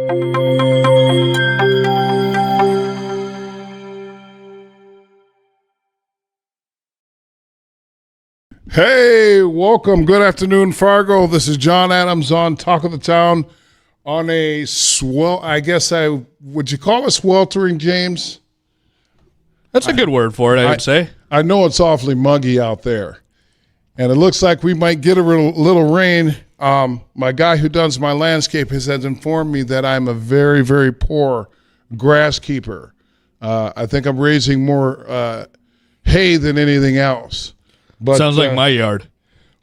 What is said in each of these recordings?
Hey, welcome. Good afternoon, Fargo. This is John Adams on Talk of the Town on a would you call it sweltering, James? That's a good word for it, I would say. I know it's awfully muggy out there, and it looks like we might get a little rain. My guy who does my landscape has informed me that I'm a very, very poor grass keeper. I think I'm raising more hay than anything else. But, sounds like my yard.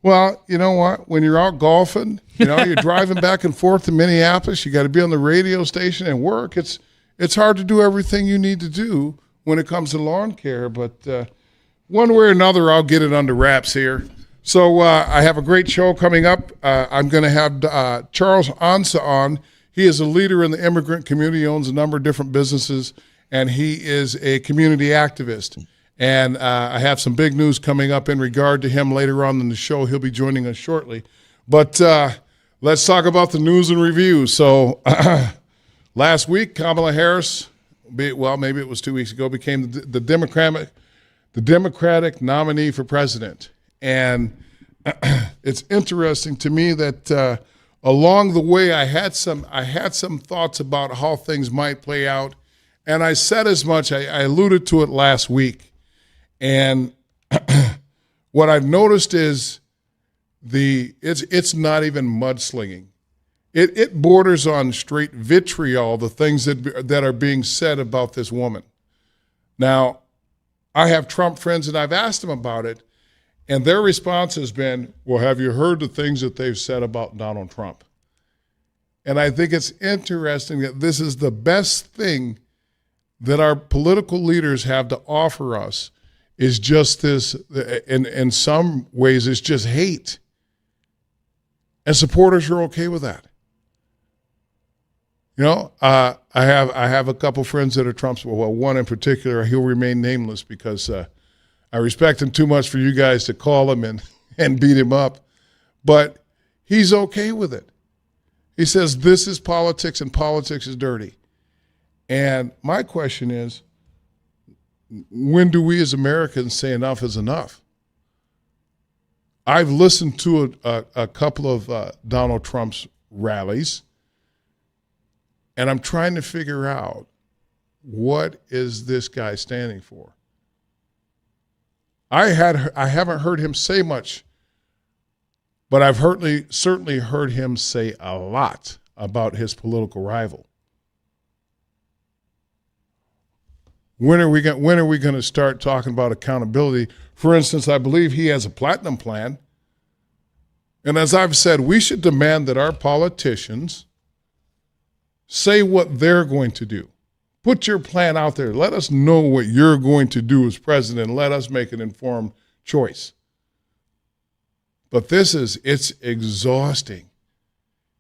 Well, you know what? When you're out golfing, you're driving back and forth to Minneapolis. You got to be on the radio station and work. It's hard to do everything you need to do when it comes to lawn care. But one way or another, I'll get it under wraps here. So I have a great show coming up. I'm going to have Charles Ansah on. He is a leader in the immigrant community, owns a number of different businesses, and he is a community activist. And I have some big news coming up in regard to him later on in the show. He'll be joining us shortly. But let's talk about the news and review. So last week, Kamala Harris, maybe it was 2 weeks ago, became the Democratic nominee for president. And it's interesting to me that along the way, I had some thoughts about how things might play out. And I said as much. I alluded to it last week. And what I've noticed is it's not even mudslinging. It borders on straight vitriol, the things that are being said about this woman. Now, I have Trump friends, and I've asked them about it, and their response has been, well, have you heard the things that they've said about Donald Trump? And I think it's interesting that this is the best thing that our political leaders have to offer us, is just this, in some ways, it's just hate. And supporters are okay with that. I have a couple friends that are Trump's. Well, one in particular, he'll remain nameless because I respect him too much for you guys to call him and beat him up. But he's okay with it. He says this is politics and politics is dirty. And my question is, when do we as Americans say enough is enough? I've listened to a couple of Donald Trump's rallies, and I'm trying to figure out, what is this guy standing for? I haven't heard him say much, but I've certainly heard him say a lot about his political rival. When are we going to start talking about accountability? For instance, I believe he has a platinum plan. And as I've said, we should demand that our politicians say what they're going to do. Put your plan out there. Let us know what you're going to do as president. Let us make an informed choice. But it's exhausting.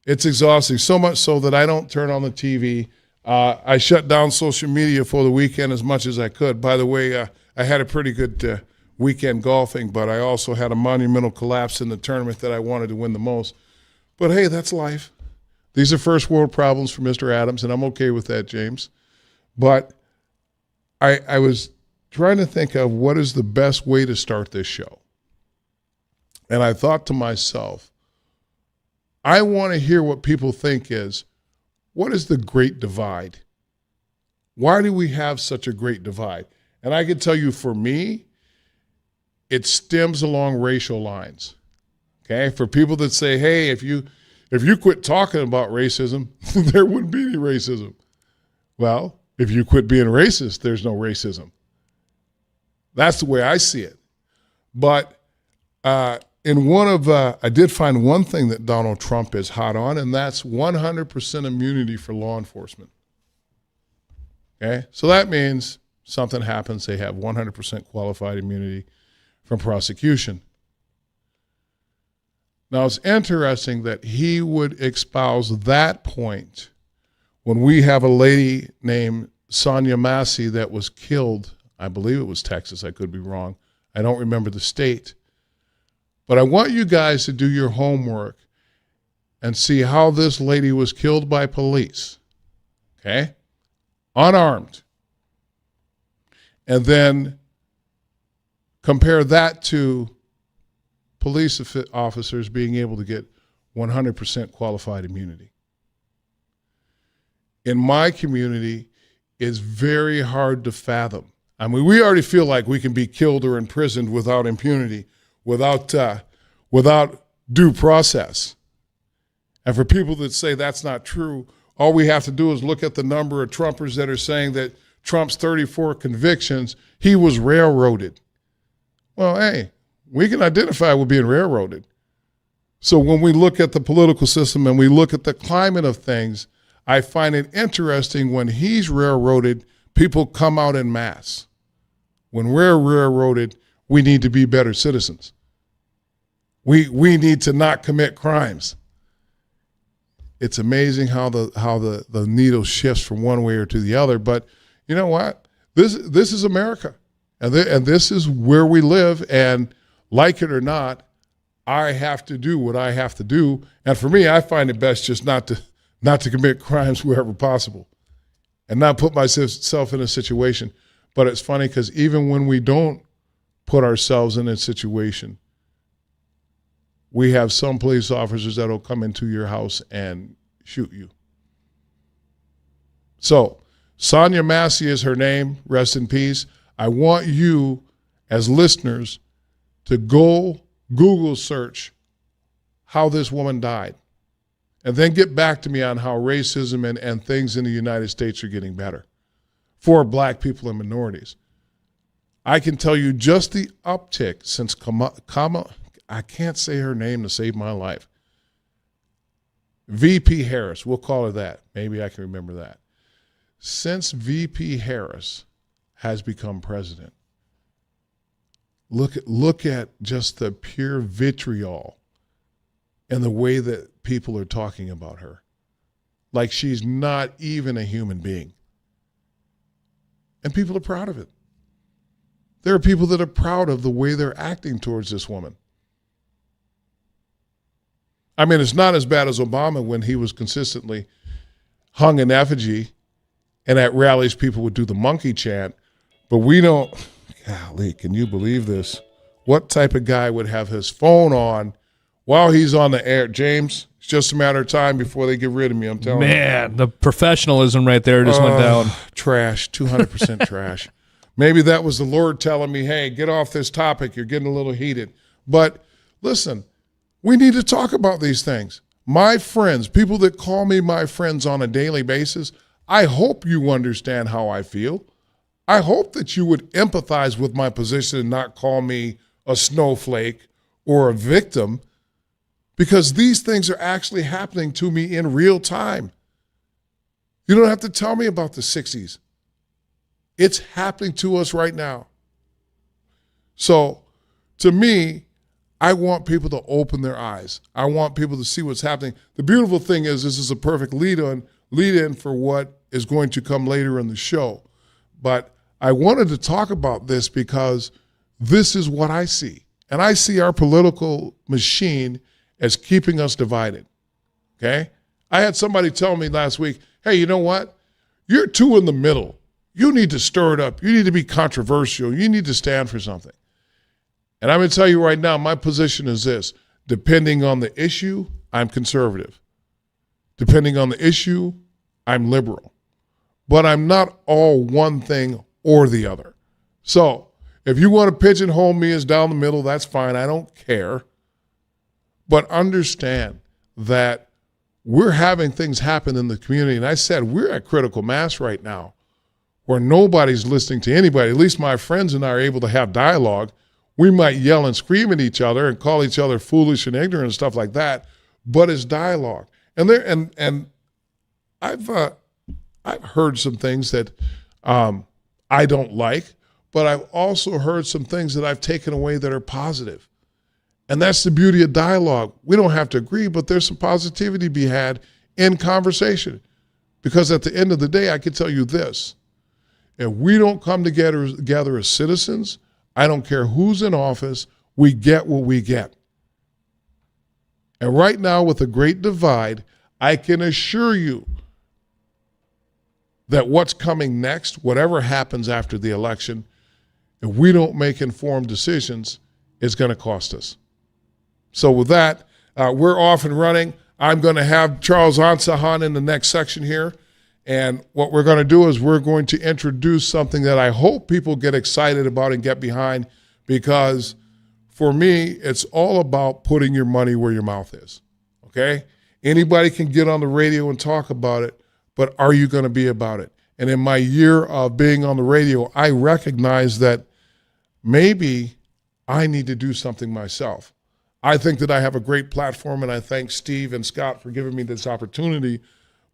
It's exhausting, so much so that I don't turn on the TV. I shut down social media for the weekend as much as I could. By the way, I had a pretty good weekend golfing, but I also had a monumental collapse in the tournament that I wanted to win the most. But hey, that's life. These are first world problems for Mr. Adams, and I'm okay with that, James. But I was trying to think of what is the best way to start this show. And I thought to myself, I want to hear what people think is, what is the great divide? Why do we have such a great divide? And I can tell you, for me, it stems along racial lines. Okay? For people that say, hey, if you quit talking about racism, there wouldn't be any racism. Well, if you quit being racist, there's no racism. That's the way I see it. But I did find one thing that Donald Trump is hot on, and that's 100% immunity for law enforcement. Okay? So that means something happens, they have 100% qualified immunity from prosecution. Now, it's interesting that he would espouse that point when we have a lady named Sonia Massey that was killed. I believe it was Texas. I could be wrong. I don't remember the state. But I want you guys to do your homework and see how this lady was killed by police. okay, unarmed. And then compare that to police officers being able to get 100% qualified immunity. In my community, it's very hard to fathom. I mean, we already feel like we can be killed or imprisoned without impunity, without due process. And for people that say that's not true, all we have to do is look at the number of Trumpers that are saying that Trump's 34 convictions, he was railroaded. Well, hey, we can identify with being railroaded. So when we look at the political system and we look at the climate of things, I find it interesting when he's railroaded, people come out en masse. When we're railroaded, we need to be better citizens. We need to not commit crimes. It's amazing how the needle shifts from one way or to the other. But you know what? This is America, and this is where we live. And like it or not, I have to do what I have to do. And for me, I find it best just not to commit crimes wherever possible, and not put myself in a situation. But it's funny because even when we don't put ourselves in a situation, we have some police officers that will come into your house and shoot you. So, Sonia Massey is her name. Rest in peace. I want you, as listeners, to go Google search how this woman died, and then get back to me on how racism and things in the United States are getting better for black people and minorities. I can tell you just the uptick since I can't say her name to save my life. VP Harris, we'll call her that. Maybe I can remember that. Since VP Harris has become president, look at just the pure vitriol and the way that people are talking about her. Like she's not even a human being. And people are proud of it. There are people that are proud of the way they're acting towards this woman. I mean, it's not as bad as Obama when he was consistently hung in effigy, and at rallies people would do the monkey chant. But we don't, golly, can you believe this? What type of guy would have his phone on while he's on the air? James, it's just a matter of time before they get rid of me, I'm telling you. Man, the professionalism right there just went down. Trash, 200% trash. Maybe that was the Lord telling me, hey, get off this topic. You're getting a little heated. But listen, we need to talk about these things. My friends, people that call me my friends on a daily basis, I hope you understand how I feel. I hope that you would empathize with my position and not call me a snowflake or a victim, because these things are actually happening to me in real time. You don't have to tell me about the 60s. It's happening to us right now. So, to me, I want people to open their eyes. I want people to see what's happening. The beautiful thing is this is a perfect lead-in for what is going to come later in the show. But I wanted to talk about this because this is what I see. And I see our political machine as keeping us divided, okay? I had somebody tell me last week, hey, you know what? You're too in the middle. You need to stir it up. You need to be controversial. You need to stand for something. And I'm going to tell you right now, my position is this. Depending on the issue, I'm conservative. Depending on the issue, I'm liberal. But I'm not all one thing or the other. So if you want to pigeonhole me as down the middle, that's fine. I don't care. But understand that we're having things happen in the community. And I said we're at critical mass right now where nobody's listening to anybody. At least my friends and I are able to have dialogue. We might yell and scream at each other and call each other foolish and ignorant and stuff like that, but it's dialogue. And I've heard some things that I don't like, but I've also heard some things that I've taken away that are positive. And that's the beauty of dialogue. We don't have to agree, but there's some positivity to be had in conversation. Because at the end of the day, I can tell you this. If we don't come together as citizens, I don't care who's in office, we get what we get. And right now with the great divide, I can assure you that what's coming next, whatever happens after the election, if we don't make informed decisions, it's going to cost us. So with that, we're off and running. I'm going to have Charles Ansah on in the next section here. And what we're going to do is we're going to introduce something that I hope people get excited about and get behind, because for me, it's all about putting your money where your mouth is, okay? Anybody can get on the radio and talk about it, but are you going to be about it? And in my year of being on the radio, I recognize that maybe I need to do something myself. I think that I have a great platform, and I thank Steve and Scott for giving me this opportunity.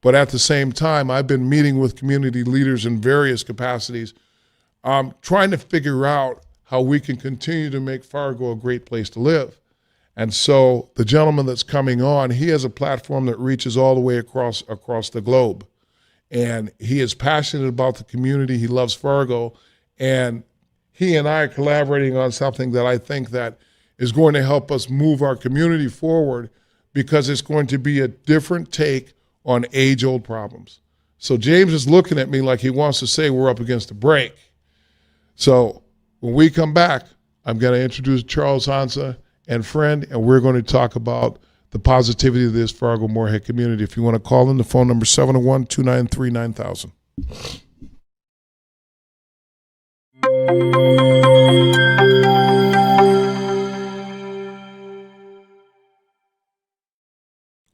But at the same time, I've been meeting with community leaders in various capacities, trying to figure out how we can continue to make Fargo a great place to live. And so the gentleman that's coming on, he has a platform that reaches all the way across the globe. And he is passionate about the community. He loves Fargo. And he and I are collaborating on something that I think that is going to help us move our community forward, because it's going to be a different take on age-old problems. So James is looking at me like he wants to say we're up against a break. So when we come back, I'm going to introduce Charles Ansah and friend, and we're going to talk about the positivity of this Fargo-Moorhead community. If you want to call in, the phone number 701-293-9000.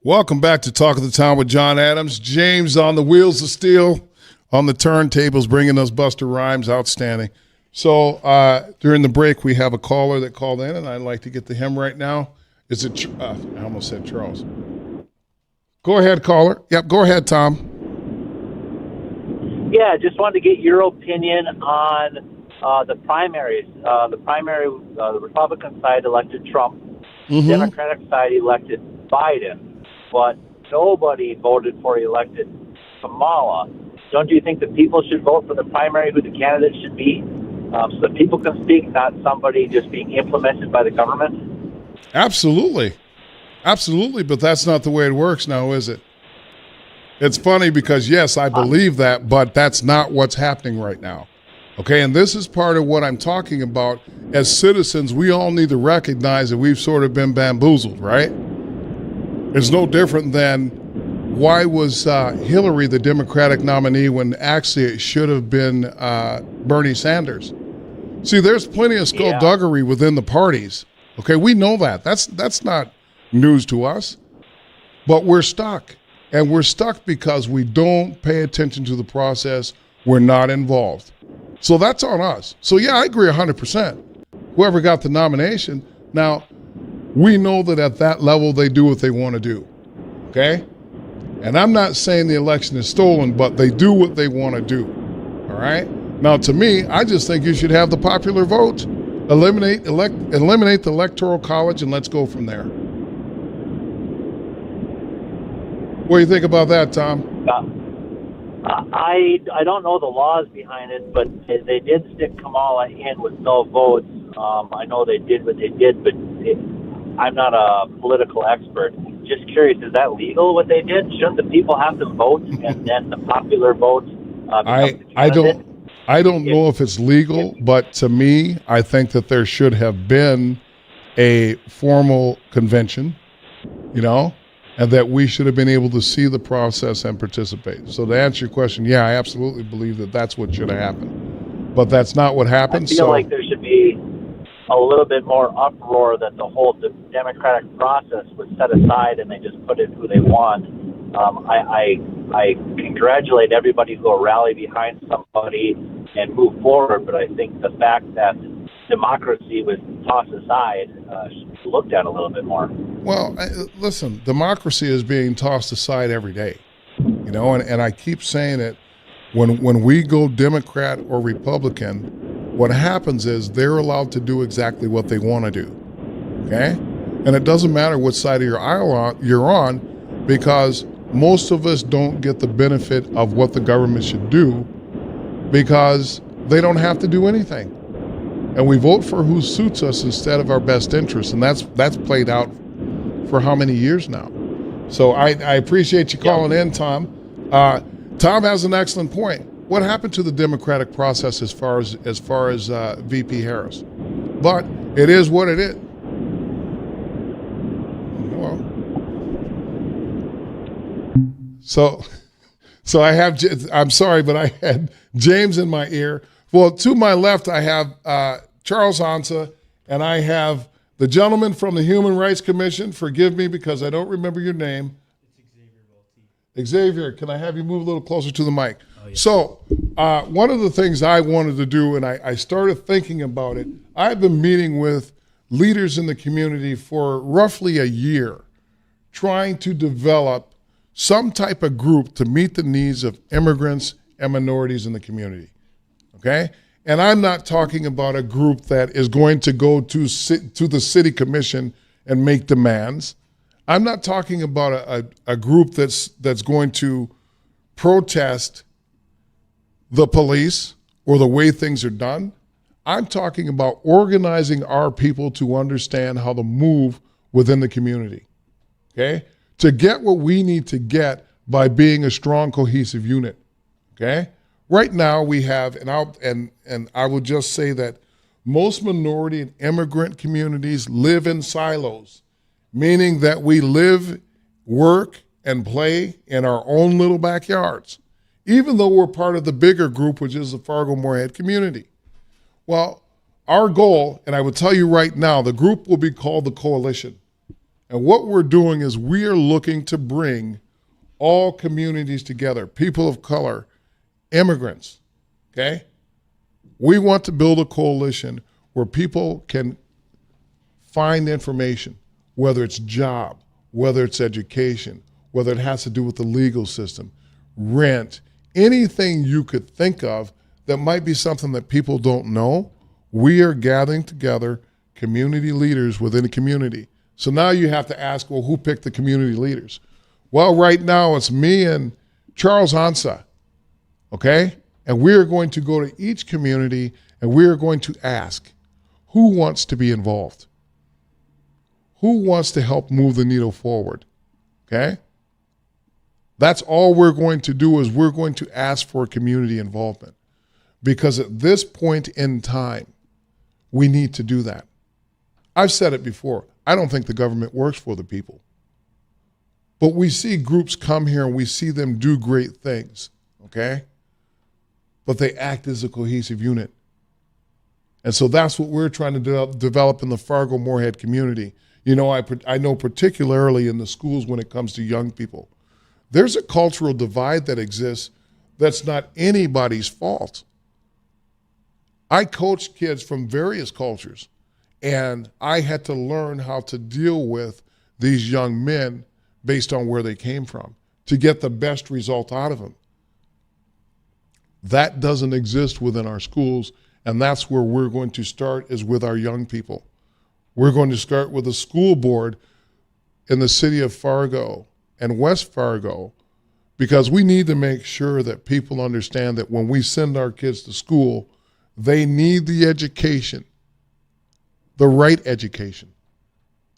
Welcome back to Talk of the Town with John Adams. James on the wheels of steel, on the turntables, bringing us Buster Rhymes. Outstanding. So during the break, we have a caller that called in, and I'd like to get to him right now. Is it? I almost said Charles. Go ahead, caller. Yep, go ahead, Tom. Yeah, just wanted to get your opinion on the primaries. The Republican side elected Trump. Mm-hmm. Democratic side elected Biden, but nobody voted for elected Kamala. Don't you think that people should vote for the primary, who the candidate should be, so that people can speak, not somebody just being implemented by the government? Absolutely. Absolutely, but that's not the way it works now, is it? It's funny because, yes, I believe that, but that's not what's happening right now. Okay, and this is part of what I'm talking about. As citizens, we all need to recognize that we've sort of been bamboozled, right? It's no different than why was Hillary the Democratic nominee when actually it should have been Bernie Sanders? See, there's plenty of skullduggery within the parties. Okay, we know that. That's not news to us. But we're stuck. And we're stuck because we don't pay attention to the process. We're not involved. So that's on us. So, yeah, I agree 100%. Whoever got the nomination. Now, we know that at that level they do what they want to do. Okay? And I'm not saying the election is stolen, but they do what they want to do. All right? Now, to me, I just think you should have the popular vote. Eliminate the Electoral College, and let's go from there. What do you think about that, Tom? I don't know the laws behind it, but they did stick Kamala in with no votes. I know they did what they did, but I'm not a political expert. Just curious, is that legal what they did? Shouldn't the people have to vote and then the popular vote? I don't know if it's legal, but to me, I think that there should have been a formal convention, and that we should have been able to see the process and participate. So to answer your question, yeah, I absolutely believe that that's what should have happened. But that's not what happened. I feel like there should be a little bit more uproar that the whole democratic process was set aside and they just put in who they want. I congratulate everybody who will rally behind somebody and move forward, but I think the fact that democracy was tossed aside should be looked at a little bit more. Well, listen, democracy is being tossed aside every day, and I keep saying it. When we go Democrat or Republican, what happens is they're allowed to do exactly what they want to do, okay? And it doesn't matter what side of your aisle you're on, because most of us don't get the benefit of what the government should do because they don't have to do anything. And we vote for who suits us instead of our best interests, and that's played out for how many years now? So I appreciate you calling in, Tom. Tom has an excellent point. What happened to the democratic process as far as VP Harris? But it is what it is. Well, so I have. I'm sorry, but I had James in my ear. Well, to my left, I have Charles Ansah, and I have the gentleman from the Human Rights Commission. Forgive me because I don't remember your name. Xavier, can I have you move a little closer to the mic? Oh, yeah. So one of the things I wanted to do, and I started thinking about it, I've been meeting with leaders in the community for roughly a year, trying to develop some type of group to meet the needs of immigrants and minorities in the community, okay? And I'm not talking about a group that is going to go to the city commission and make demands. I'm not talking about a group that's going to protest the police or the way things are done. I'm talking about organizing our people to understand how to move within the community, okay? To get what we need to get by being a strong, cohesive unit, okay? Right now we have, and I will just say that most minority and immigrant communities live in silos, meaning that we live, work, and play in our own little backyards, even though we're part of the bigger group, which is the Fargo-Moorhead community. Well, our goal, and I will tell you right now, the group will be called the Coalition. And what we're doing is we are looking to bring all communities together, people of color, immigrants, okay? We want to build a coalition where people can find information, whether it's job, whether it's education, whether it has to do with the legal system, rent, anything you could think of that might be something that people don't know. We are gathering together community leaders within a community. So now you have to ask, well, who picked the community leaders? Well, right now it's me and Charles Ansah, okay? And we are going to go to each community and we are going to ask, who wants to be involved? Who wants to help move the needle forward, okay? That's all we're going to do is we're going to ask for community involvement because at this point in time, we need to do that. I've said it before. I don't think the government works for the people. But we see groups come here and we see them do great things, okay? But they act as a cohesive unit. And so that's what we're trying to develop in the Fargo-Moorhead community. You know, I know particularly in the schools when it comes to young people, there's a cultural divide that exists that's not anybody's fault. I coach kids from various cultures, and I had to learn how to deal with these young men based on where they came from to get the best result out of them. That doesn't exist within our schools, and that's where we're going to start is with our young people. We're going to start with a school board in the city of Fargo and West Fargo because we need to make sure that people understand that when we send our kids to school, they need the education, the right education.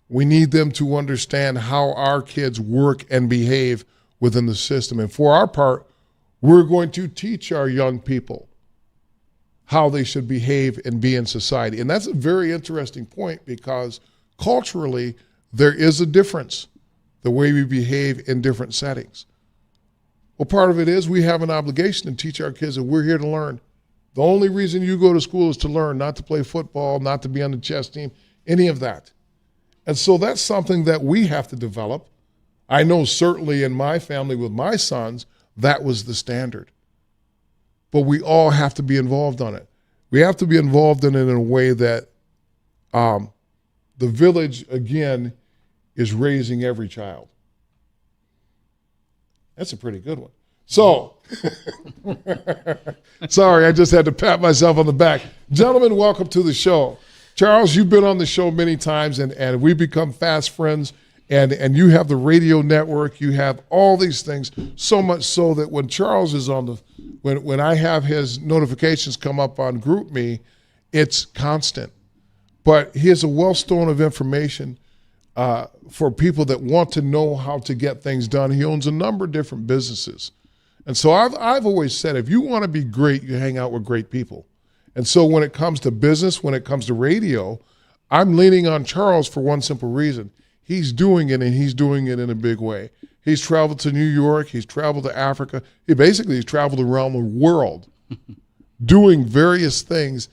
We need them to understand how our kids work and behave within the system. And for our part, we're going to teach our young people how they should behave and be in society. And that's a very interesting point because culturally, there is a difference, the way we behave in different settings. Well, part of it is we have an obligation to teach our kids that we're here to learn. The only reason you go to school is to learn, not to play football, not to be on the chess team, any of that. And so that's something that we have to develop. I know certainly in my family with my sons, that was the standard. But we all have to be involved on it. We have to be involved in it in a way that the village, again, is raising every child. That's a pretty good one. So, sorry, I just had to pat myself on the back. Gentlemen, welcome to the show. Charles, you've been on the show many times, and we've become fast friends, and you have the radio network, you have all these things, so much so that when Charles is on the, when I have his notifications come up on GroupMe, it's constant. But he has a wellstone of information for people that want to know how to get things done. He owns a number of different businesses. And so I've always said, if you want to be great, you hang out with great people. And so when it comes to business, when it comes to radio, I'm leaning on Charles for one simple reason. He's doing it, and he's doing it in a big way. He's traveled to New York. He's traveled to Africa. He's traveled around the world doing various things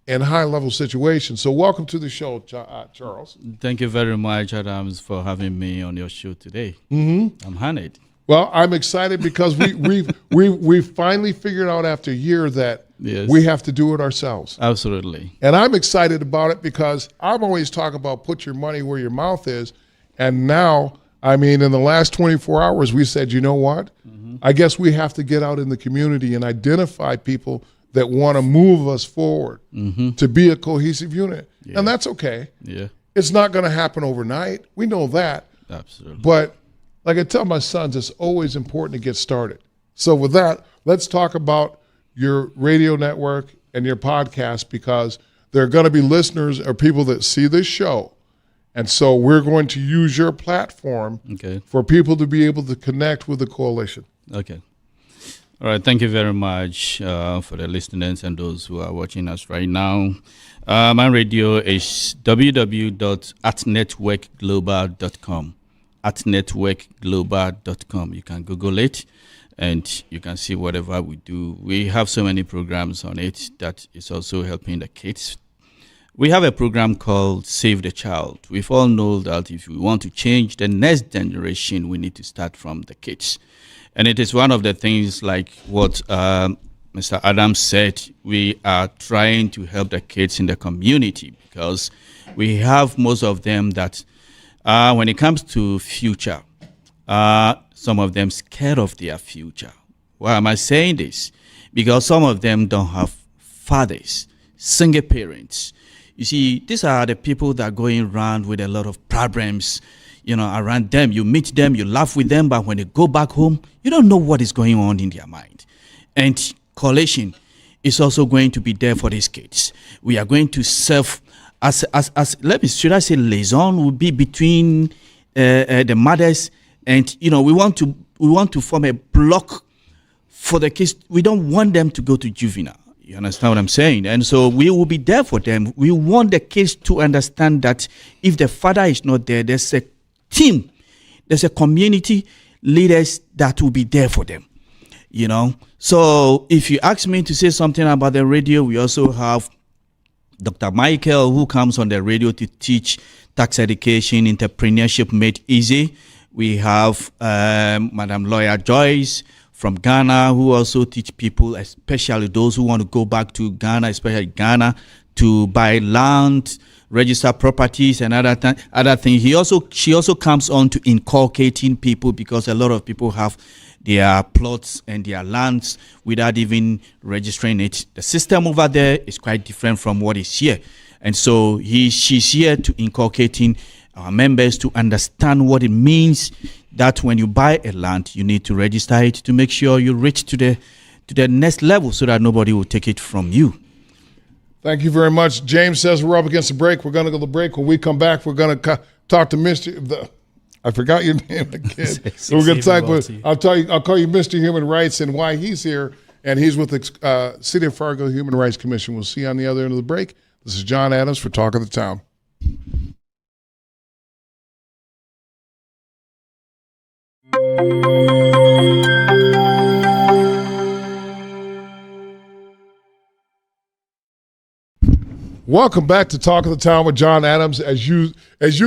in high-level situations. So welcome to the show, Charles. Thank you very much, Adams, for having me on your show today. Mm-hmm. I'm honored. Well, I'm excited because we've finally figured out after a year that Yes. we have to do it ourselves. Absolutely. And I'm excited about it because I'm always talking about put your money where your mouth is. And now, I mean, in the last 24 hours, we said, you know what? Mm-hmm. I guess we have to get out in the community and identify people that want to move us forward to be a cohesive unit. Yeah. And that's okay. Yeah. It's not going to happen overnight. We know that. Absolutely. But like I tell my sons, it's always important to get started. So with that, let's talk about your radio network and your podcast, because there are going to be listeners or people that see this show. And so we're going to use your platform for people to be able to connect with the coalition. Okay. All right. Thank you very much for the listeners and those who are watching us right now. My radio is www.atnetworkglobal.com. atnetworkglobal.com. You can Google it and you can see whatever we do. We have so many programs on it that is also helping the kids. We have a program called Save the Child. We all know that if we want to change the next generation, we need to start from the kids. And it is one of the things like what Mr. Adams said, we are trying to help the kids in the community because we have most of them that when it comes to future, some of them scared of their future. Why am I saying this? Because some of them don't have fathers, single parents. You see, these are the people that are going around with a lot of problems, around them. You meet them, you laugh with them, but when they go back home, you don't know what is going on in their mind. And coalition is also going to be there for these kids. We are going to serve should I say liaison will be between the mothers and we want to form a block for the kids. We don't want them to go to juvenile. You understand what I'm saying? And so we will be there for them. We want the kids to understand that if the father is not there, there's a team, there's a community leaders that will be there for them. So if you ask me to say something about the radio, we also have Dr. Michael, who comes on the radio to teach tax education, entrepreneurship made easy. We have Madam Lawyer Joyce from Ghana, who also teach people, especially those who want to go back to Ghana, especially Ghana, to buy land, register properties, and other things. She also comes on to inculcating people because a lot of people have their plots and their lands without even registering it. The system over there is quite different from what is here. And so she's here to inculcating our members to understand what it means that when you buy a land, you need to register it to make sure you reach to the next level so that nobody will take it from you. Thank you very much. James says we're up against the break. We're going to go to the break. When we come back, we're going to talk to Mr. I forgot your name again. So we're going to talk with, I'll call you Mr. Human Rights and why he's here. And he's with the City of Fargo Human Rights Commission. We'll see you on the other end of the break. This is John Adams for Talk of the Town. Welcome back to Talk of the Town with John Adams. As you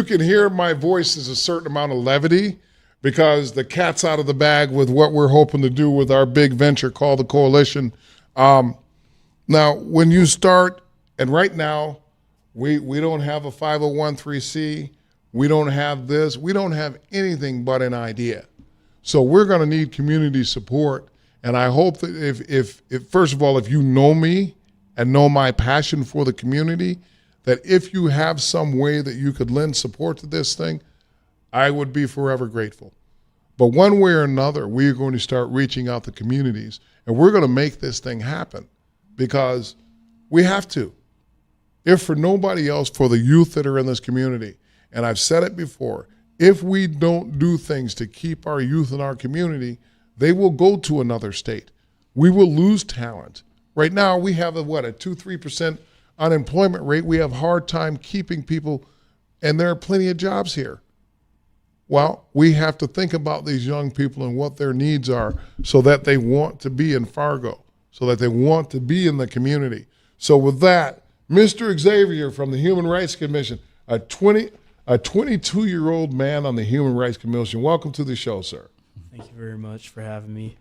can hear, my voice is a certain amount of levity because the cat's out of the bag with what we're hoping to do with our big venture called the Coalition. Now, when you start, and right now, we don't have a 501(c)(3). We don't have this. We don't have anything but an idea. So we're going to need community support. And I hope that if first of all, if you know me and know my passion for the community, that if you have some way that you could lend support to this thing, I would be forever grateful. But one way or another, we are going to start reaching out to communities, and we're going to make this thing happen because we have to. If for nobody else, for the youth that are in this community, and I've said it before, if we don't do things to keep our youth in our community, they will go to another state. We will lose talent. Right now, we have a 2-3% unemployment rate. We have a hard time keeping people, and there are plenty of jobs here. Well, we have to think about these young people and what their needs are so that they want to be in Fargo, so that they want to be in the community. So with that, Mr. Xavier from the Human Rights Commission, a 22-year-old man on the Human Rights Commission. Welcome to the show, sir. Thank you very much for having me.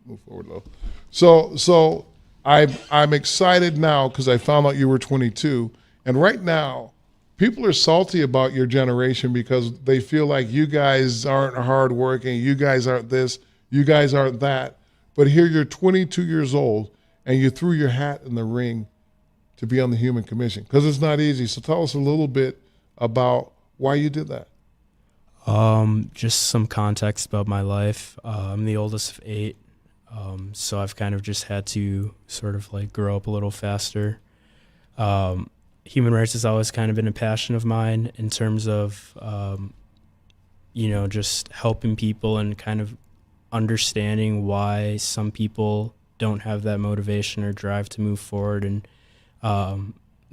Move forward, Lo. So I'm excited now because I found out you were 22, and right now people are salty about your generation because they feel like you guys aren't hardworking, you guys aren't this, you guys aren't that. But here you're 22 years old and you threw your hat in the ring to be on the Human Commission because it's not easy. So tell us a little bit about why you did that. Just some context about my life. I'm the oldest of 8, so I've kind of just had to sort of like grow up a little faster. Human rights has always kind of been a passion of mine in terms of, just helping people and kind of understanding why some people don't have that motivation or drive to move forward and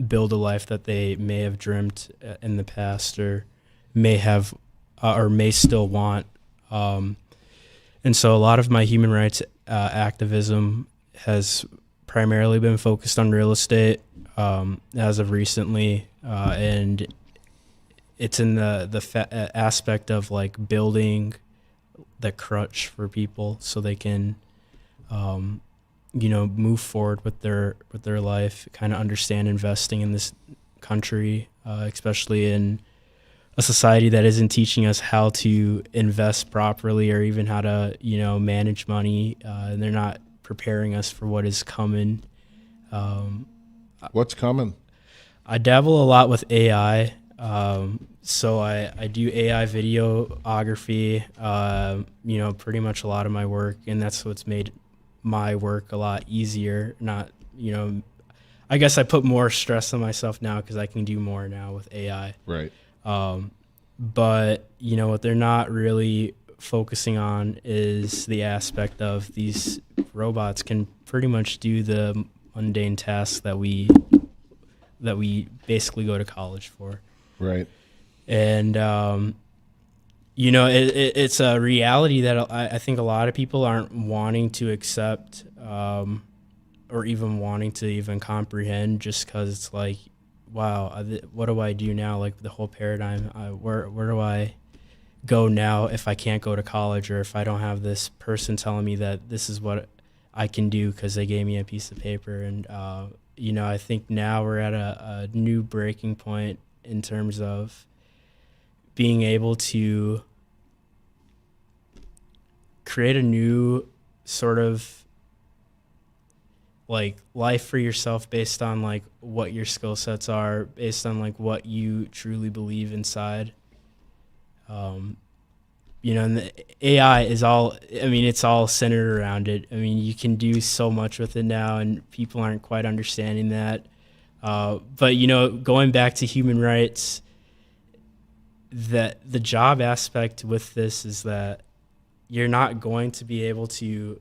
build a life that they may have dreamt in the past or may have or may still want. And so a lot of my human rights activism has primarily been focused on real estate as of recently, and it's in the aspect of like building the crutch for people so they can move forward with their life, kind of understand investing in this country, especially in a society that isn't teaching us how to invest properly or even how to manage money, and they're not preparing us for what is coming. What's coming? I dabble a lot with AI. So I do AI videography, pretty much a lot of my work, and that's what's made my work a lot easier. Not, I guess I put more stress on myself now because I can do more now with AI. Right. But, what they're not really focusing on is the aspect of these robots can pretty much do the mundane tasks that we basically go to college for. Right. And, it's a reality that I think a lot of people aren't wanting to accept or even wanting to even comprehend just because it's like, wow, what do I do now? Like the whole paradigm, where do I go now if I can't go to college or if I don't have this person telling me that this is what I can do because they gave me a piece of paper. And, I think now we're at a new breaking point in terms of being able to create a new sort of like life for yourself based on like what your skill sets are, based on like what you truly believe inside. And the AI is it's all centered around it. I mean, you can do so much with it now and people aren't quite understanding that. But going back to human rights, that the job aspect with this is that you're not going to be able to,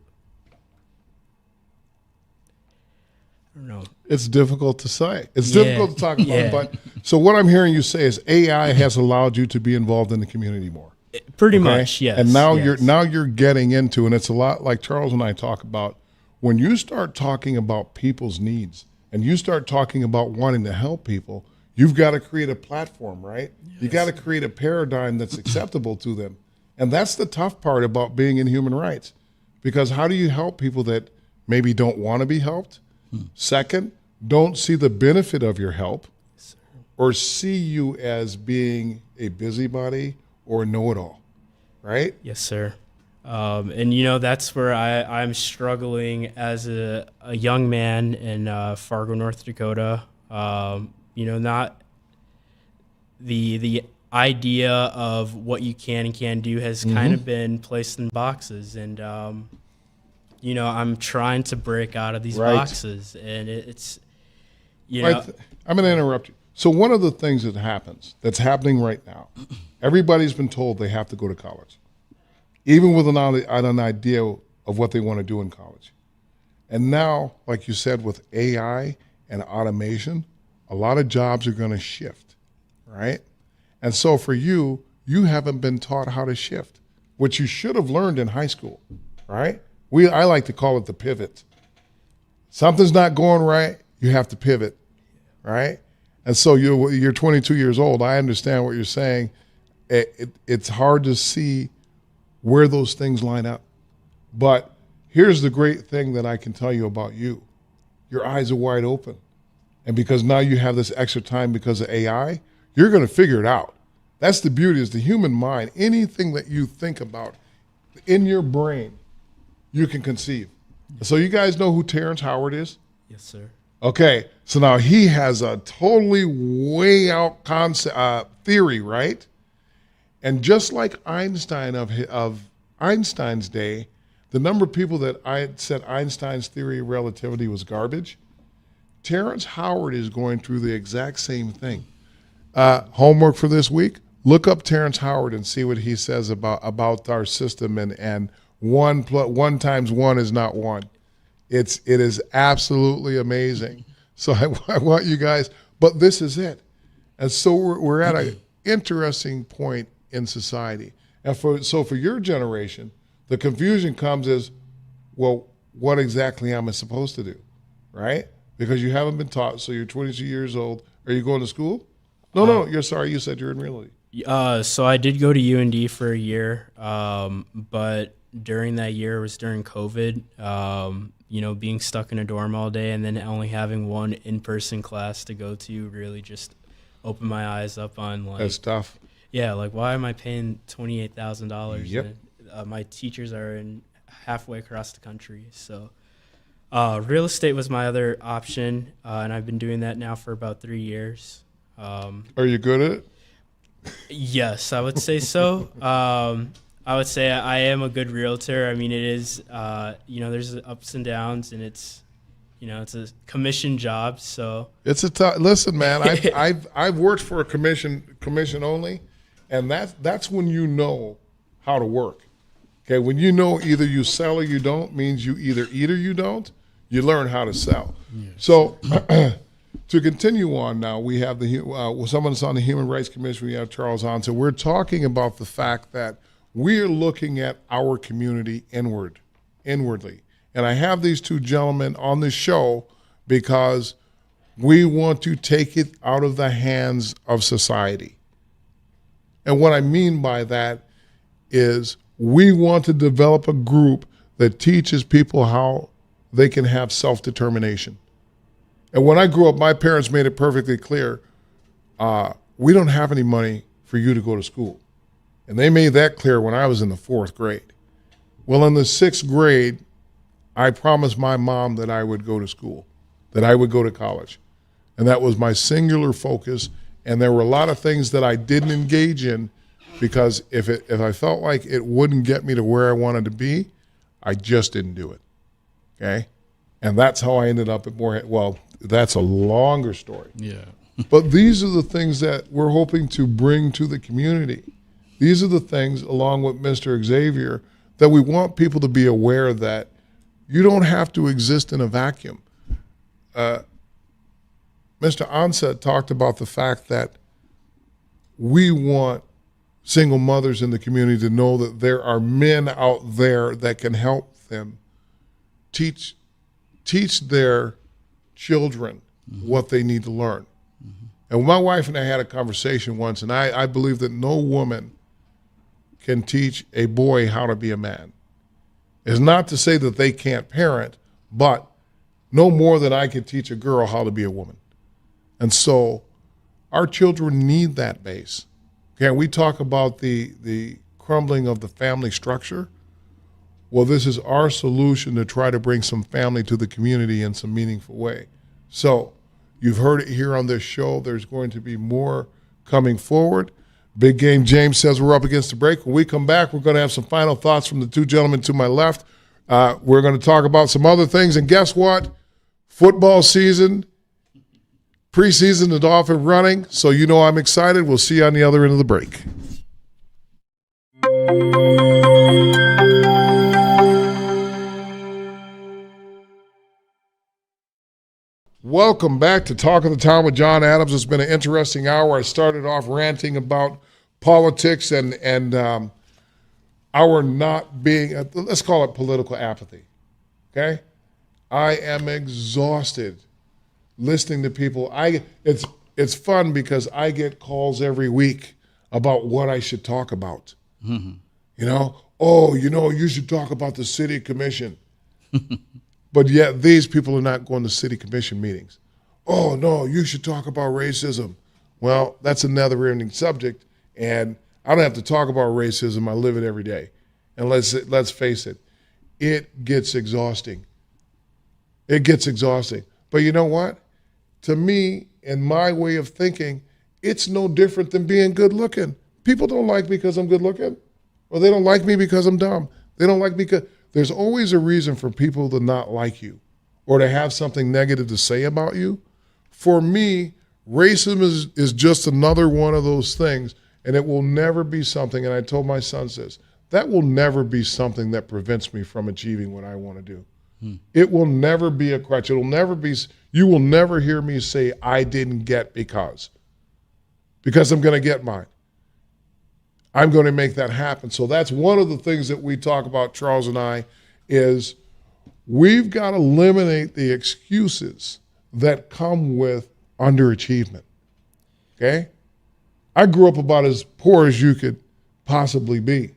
I don't know. It's difficult to say. It's difficult to talk about. Yeah. But so what I'm hearing you say is AI has allowed you to be involved in the community more. Pretty much, yes. And now yes. you're getting into, and it's a lot like Charles and I talk about. When you start talking about people's needs and you start talking about wanting to help people, you've got to create a platform, right? Yes. You got to create a paradigm that's acceptable to them. And that's the tough part about being in human rights, because how do you help people that maybe don't want to be helped? Second, don't see the benefit of your help or see you as being a busybody or a know-it-all, right? Yes, sir. And, that's where I'm struggling as a young man in Fargo, North Dakota. Not the idea of what you can and can't do has kind of been placed in boxes. And, I'm trying to break out of these boxes. And it's, I'm going to interrupt you. So one of the things that's happening right now, everybody's been told they have to go to college. even with an idea of what they want to do in college. And now, like you said, with AI and automation, a lot of jobs are going to shift, right? And so for you, you haven't been taught how to shift, which you should have learned in high school, right? I like to call it the pivot. Something's not going right, you have to pivot, right? And so you're 22 years old. I understand what you're saying. It's hard to see where those things line up. But here's the great thing that I can tell you about you. Your eyes are wide open. And because now you have this extra time because of AI, you're going to figure it out. That's the beauty, is the human mind. Anything that you think about in your brain, you can conceive. So you guys know who Terrence Howard is? Yes, sir. Okay, so now he has a totally way out theory, right? And just like Einstein of Einstein's day, the number of people that I said Einstein's theory of relativity was garbage, Terrence Howard is going through the exact same thing. Homework for this week, look up Terrence Howard and see what he says about our system, and 1 times 1 is not 1. It is absolutely amazing. So I want you guys, but this is it. And so we're at an interesting point in society. And so for your generation, the confusion comes is, well, what exactly am I supposed to do, right? Because you haven't been taught. So you're 22 years old. Are you going to school? No, you said you're in realty. So I did go to UND for a year, but during that year, it was during COVID, being stuck in a dorm all day and then only having one in-person class to go to really just opened my eyes up on, like, That's tough. yeah, like, why am I paying $28,000? Yep. And, my teachers are in halfway across the country. So real estate was my other option, and I've been doing that now for about 3 years. Are you good at it? Yes, I would say so. I would say I am a good realtor. I mean, it is, there's ups and downs, and it's a commission job. So It's a tough. Listen, man, I've worked for a commission only, and that's when you know how to work. Okay, when you know either you sell or you don't, means you either eat or you don't. You learn how to sell. Yes. So to continue on now, we have someone that's on the Human Rights Commission. We have Charles Ansah. We're talking about the fact that we're looking at our community inwardly. And I have these two gentlemen on the show because we want to take it out of the hands of society. And what I mean by that is we want to develop a group that teaches people how they can have self-determination. And when I grew up, my parents made it perfectly clear, we don't have any money for you to go to school. And they made that clear when I was in the 4th grade. Well, in the 6th grade, I promised my mom that I would go to school, that I would go to college. And that was my singular focus. And there were a lot of things that I didn't engage in because if I felt like it wouldn't get me to where I wanted to be, I just didn't do it. Okay? And that's how I ended up at Moorhead. Well, that's a longer story. Yeah. But these are the things that we're hoping to bring to the community. These are the things, along with Mr. Xavier, that we want people to be aware that you don't have to exist in a vacuum. Mr. Ansah talked about the fact that we want single mothers in the community to know that there are men out there that can help them teach their children what they need to learn. And my wife and I had a conversation once, and I believe that no woman can teach a boy how to be a man. It's not to say that they can't parent, but no more than I could teach a girl how to be a woman. And so our children need that base. Okay, we talk about the crumbling of the family structure. Well, this is our solution to try to bring some family to the community in some meaningful way. So you've heard it here on this show. There's going to be more coming forward. Big Game James says we're up against the break. When we come back, we're going to have some final thoughts from the two gentlemen to my left. We're going to talk about some other things. And guess what? Football season, preseason is off and running. So you know I'm excited. We'll see you on the other end of the break. Welcome back to Talk of the Town with John Adams. It's been an interesting hour. I started off ranting about politics and our not being, let's call it political apathy, okay? I am exhausted listening to people. It's fun because I get calls every week about what I should talk about. Mm-hmm. You should talk about the city commission. But yet these people are not going to city commission meetings. Oh, no, you should talk about racism. Well, that's another ending subject, and I don't have to talk about racism. I live it every day. And let's face it, it gets exhausting. It gets exhausting. But you know what? To me, in my way of thinking, it's no different than being good looking. People don't like me because I'm good looking, or they don't like me because I'm dumb. They don't like me because there's always a reason for people to not like you or to have something negative to say about you. For me, racism is just another one of those things, and it will never be something, and I told my sons this, that will never be something that prevents me from achieving what I want to do. It will never be a crutch. You will never hear me say, I didn't get because I'm going to get mine. I'm going to make that happen. So that's one of the things that we talk about, Charles and I, is we've got to eliminate the excuses that come with underachievement. Okay? I grew up about as poor as you could possibly be.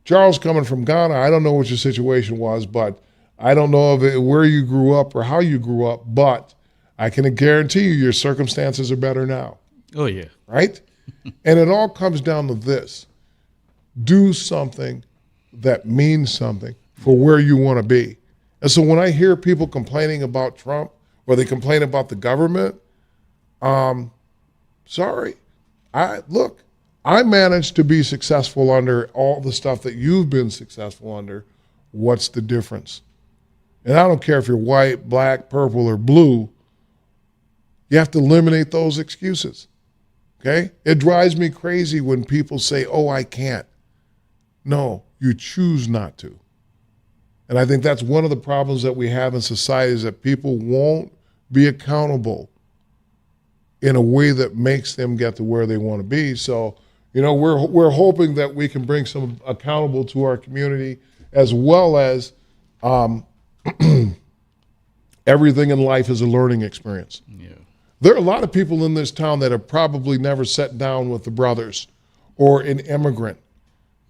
Charles, coming from Ghana, I don't know what your situation was, but I don't know where you grew up or how you grew up, but I can guarantee you your circumstances are better now. Oh, yeah. Right? And it all comes down to this. Do something that means something for where you want to be. And so when I hear people complaining about Trump or they complain about the government, sorry. I managed to be successful under all the stuff that you've been successful under. What's the difference? And I don't care if you're white, black, purple, or blue. You have to eliminate those excuses. Okay? It drives me crazy when people say, oh, I can't. No, you choose not to. And I think that's one of the problems that we have in society is that people won't be accountable in a way that makes them get to where they want to be. So, we're hoping that we can bring some accountable to our community as well as everything in life is a learning experience. Yeah. There are a lot of people in this town that have probably never sat down with the brothers or an immigrant.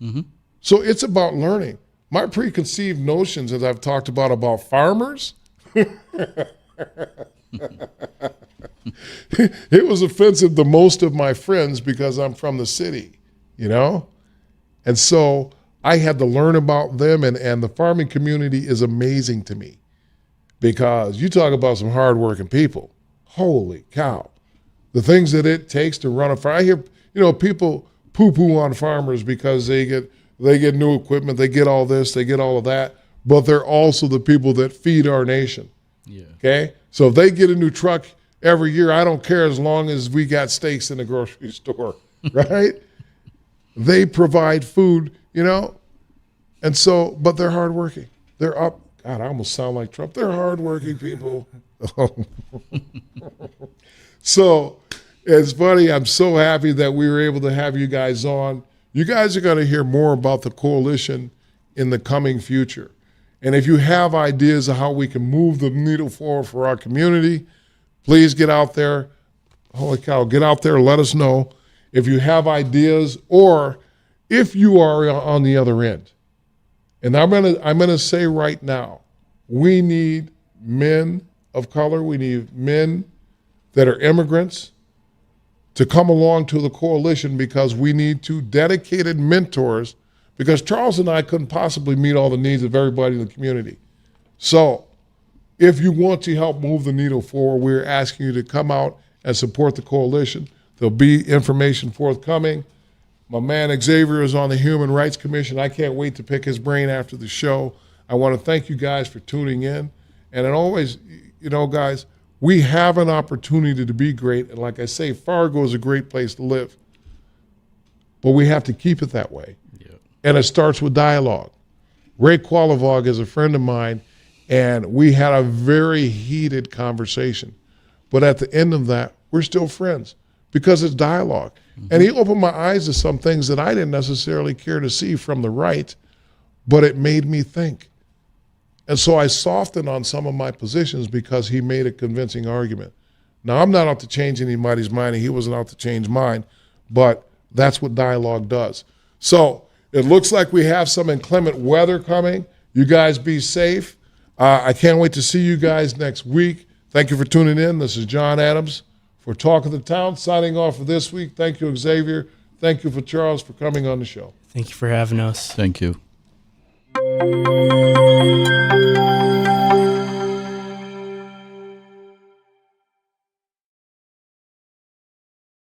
Mm-hmm. So it's about learning. My preconceived notions, as I've talked about farmers, it was offensive to most of my friends because I'm from the city, And so I had to learn about them, and the farming community is amazing to me because you talk about some hardworking people. Holy cow. The things that it takes to run a farm. I hear, people poo-poo on farmers because they get new equipment, they get all this, they get all of that, but they're also the people that feed our nation. Yeah. Okay? So if they get a new truck every year, I don't care as long as we got steaks in the grocery store, right? They provide food, and so, but they're hardworking. They're up. God, I almost sound like Trump. They're hardworking people. So it's funny. I'm so happy that we were able to have you guys on. You guys are going to hear more about the coalition in the coming future. And if you have ideas of how we can move the needle forward for our community, please get out there. Holy cow, get out there. Let us know if you have ideas or if you are on the other end. And I'm gonna say right now, we need men of color. We need men that are immigrants to come along to the coalition because we need two dedicated mentors because Charles and I couldn't possibly meet all the needs of everybody in the community. So if you want to help move the needle forward, we're asking you to come out and support the coalition. There'll be information forthcoming. My man Xavier is on the Human Rights Commission. I can't wait to pick his brain after the show. I want to thank you guys for tuning in. And it always, guys, we have an opportunity to be great. And like I say, Fargo is a great place to live. But we have to keep it that way. Yeah. And it starts with dialogue. Ray Qualavog is a friend of mine, and we had a very heated conversation. But at the end of that, we're still friends because it's dialogue. And he opened my eyes to some things that I didn't necessarily care to see from the right, but it made me think. And so I softened on some of my positions because he made a convincing argument. Now, I'm not out to change anybody's mind, and he wasn't out to change mine, but that's what dialogue does. So it looks like we have some inclement weather coming. You guys be safe. I can't wait to see you guys next week. Thank you for tuning in. This is John Adams for Talk of the Town, signing off for this week. Thank you, Xavier. Thank you for Charles for coming on the show. Thank you for having us. Thank you.